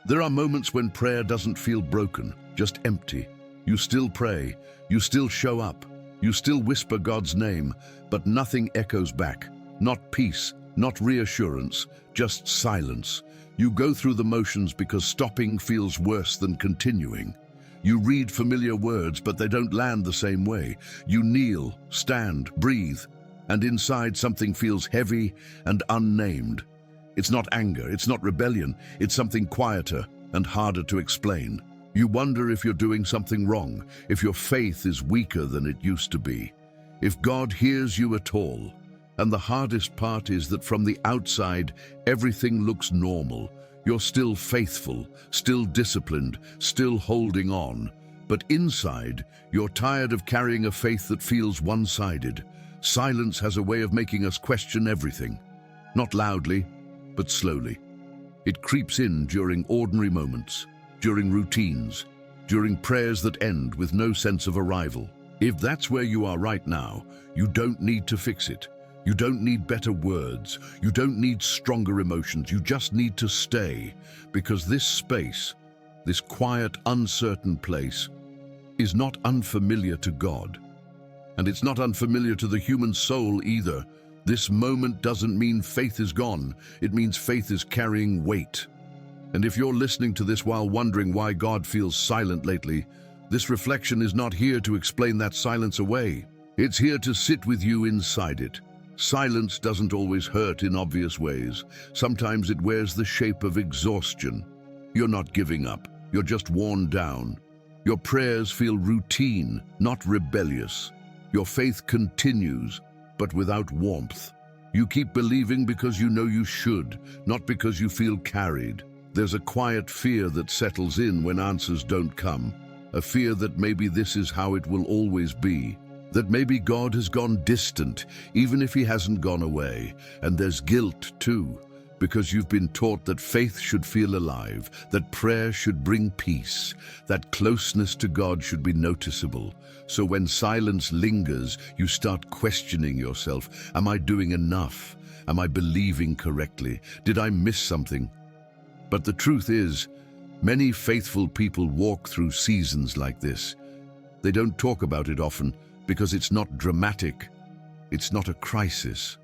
There are moments when prayer doesn't feel broken, just empty. You still pray, you still show up, you still whisper God's name, but nothing echoes back. Not peace, not reassurance, just silence. You go through the motions because stopping feels worse than continuing. You read familiar words, but they don't land the same way. You kneel, stand, breathe, and inside something feels heavy and unnamed. It's not anger, it's not rebellion, it's something quieter and harder to explain. You wonder if you're doing something wrong, if your faith is weaker than it used to be, if God hears you at all. And the hardest part is that from the outside, everything looks normal. You're still faithful, still disciplined, still holding on. But inside, you're tired of carrying a faith that feels one-sided. Silence has a way of making us question everything. Not loudly, but slowly. It creeps in during ordinary moments, during routines, during prayers that end with no sense of arrival. If that's where you are right now, you don't need to fix it. You don't need better words. You don't need stronger emotions. You just need to stay, because this space, this quiet, uncertain place, is not unfamiliar to God. And it's not unfamiliar to the human soul either. This moment doesn't mean faith is gone. It means faith is carrying weight. And if you're listening to this while wondering why God feels silent lately, this reflection is not here to explain that silence away. It's here to sit with you inside it. Silence doesn't always hurt in obvious ways. Sometimes it wears the shape of exhaustion. You're not giving up. You're just worn down. Your prayers feel routine, not rebellious. Your faith continues, but without warmth. You keep believing because you know you should, not because you feel carried. There's a quiet fear that settles in when answers don't come. A fear that maybe this is how it will always be. That maybe God has gone distant, even if he hasn't gone away. And there's guilt too, because you've been taught that faith should feel alive, that prayer should bring peace, that closeness to God should be noticeable. So when silence lingers, you start questioning yourself. Am I doing enough? Am I believing correctly? Did I miss something? But the truth is, many faithful people walk through seasons like this. They don't talk about it often, because it's not dramatic, it's not a crisis.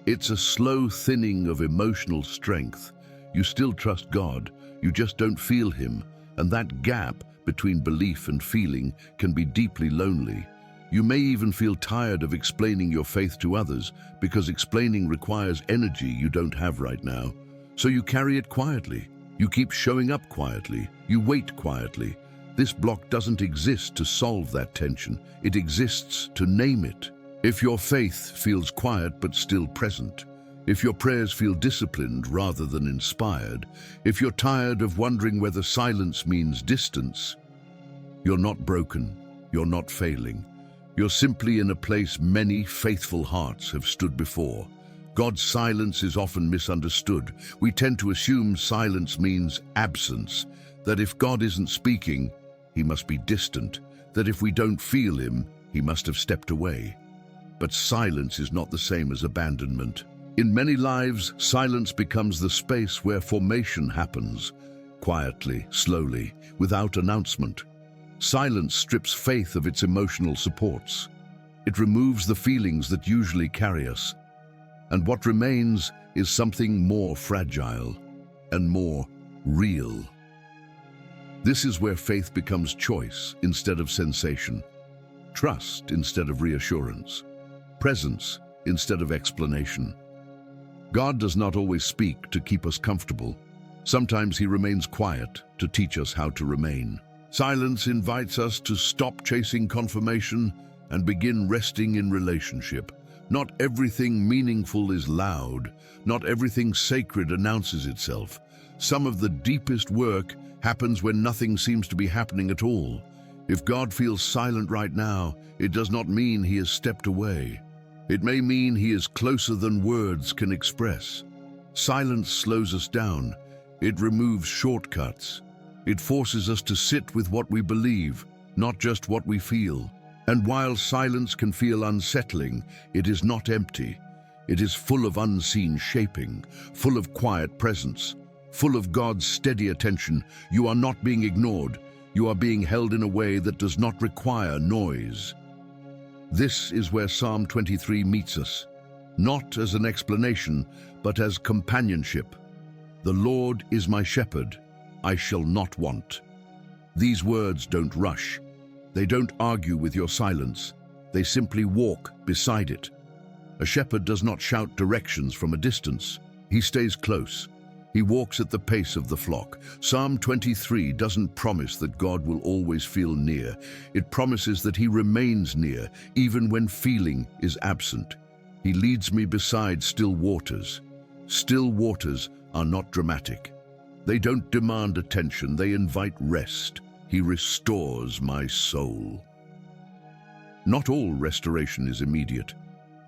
It's a slow thinning of emotional strength. You still trust God, you just don't feel him, and that gap between belief and feeling can be deeply lonely. You may even feel tired of explaining your faith to others, because explaining requires energy you don't have right now. So you carry it quietly, you keep showing up quietly, you wait quietly. This block doesn't exist to solve that tension. It exists to name it. If your faith feels quiet but still present, if your prayers feel disciplined rather than inspired, if you're tired of wondering whether silence means distance, you're not broken, you're not failing. You're simply in a place many faithful hearts have stood before. God's silence is often misunderstood. We tend to assume silence means absence, that if God isn't speaking, he must be distant, that if we don't feel him, he must have stepped away. But silence is not the same as abandonment. In many lives, silence becomes the space where formation happens, quietly, slowly, without announcement. Silence strips faith of its emotional supports. It removes the feelings that usually carry us. And what remains is something more fragile and more real. This is where faith becomes choice instead of sensation, trust instead of reassurance, presence instead of explanation. God does not always speak to keep us comfortable. Sometimes he remains quiet to teach us how to remain. Silence invites us to stop chasing confirmation and begin resting in relationship. Not everything meaningful is loud. Not everything sacred announces itself. Some of the deepest work happens when nothing seems to be happening at all. If God feels silent right now, it does not mean he has stepped away. It may mean he is closer than words can express. Silence slows us down. It removes shortcuts. It forces us to sit with what we believe, not just what we feel. And while silence can feel unsettling, it is not empty. It is full of unseen shaping, full of quiet presence, full of God's steady attention. You are not being ignored. You are being held in a way that does not require noise. This is where Psalm 23 meets us, not as an explanation, but as companionship. The Lord is my shepherd, I shall not want. These words don't rush. They don't argue with your silence. They simply walk beside it. A shepherd does not shout directions from a distance. He stays close. He walks at the pace of the flock. Psalm 23 doesn't promise that God will always feel near. It promises that he remains near, even when feeling is absent. He leads me beside still waters. Still waters are not dramatic. They don't demand attention, they invite rest. He restores my soul. Not all restoration is immediate.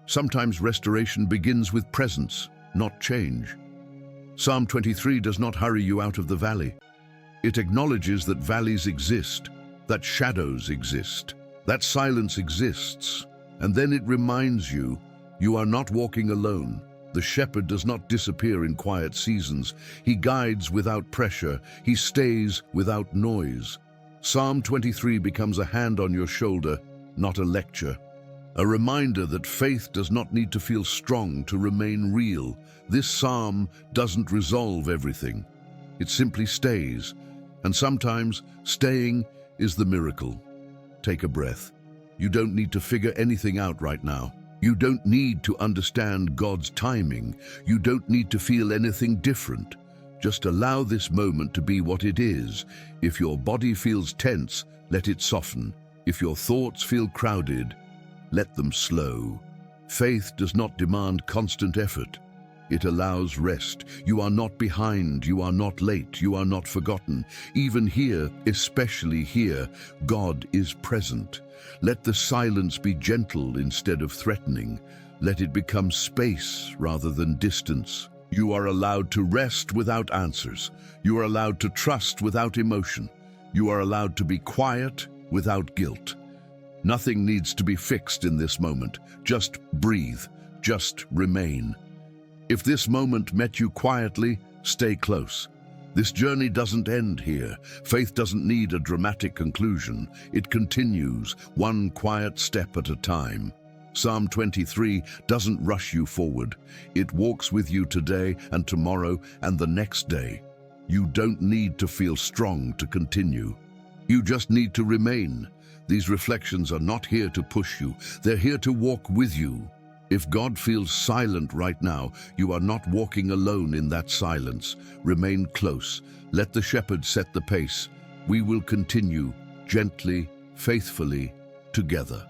Sometimes restoration begins with presence, not change. Psalm 23 does not hurry you out of the valley. It acknowledges that valleys exist, that shadows exist, that silence exists, and then it reminds you, you are not walking alone. The shepherd does not disappear in quiet seasons. He guides without pressure. He stays without noise. Psalm 23 becomes a hand on your shoulder, not a lecture. A reminder that faith does not need to feel strong to remain real. This psalm doesn't resolve everything. It simply stays. And sometimes staying is the miracle. Take a breath. You don't need to figure anything out right now. You don't need to understand God's timing. You don't need to feel anything different. Just allow this moment to be what it is. If your body feels tense, let it soften. If your thoughts feel crowded, let them slow. Faith does not demand constant effort. It allows rest. You are not behind, you are not late, you are not forgotten. Even here, especially here, God is present. Let the silence be gentle instead of threatening. Let it become space rather than distance. You are allowed to rest without answers. You are allowed to trust without emotion. You are allowed to be quiet without guilt. Nothing needs to be fixed in this moment. Just breathe. Just remain. If this moment met you quietly, stay close. This journey doesn't end here. Faith doesn't need a dramatic conclusion. It continues, one quiet step at a time. Psalm 23 doesn't rush you forward. It walks with you today and tomorrow and the next day. You don't need to feel strong to continue. You just need to remain. These reflections are not here to push you. They're here to walk with you. If God feels silent right now, you are not walking alone in that silence. Remain close. Let the shepherd set the pace. We will continue, gently, faithfully, together.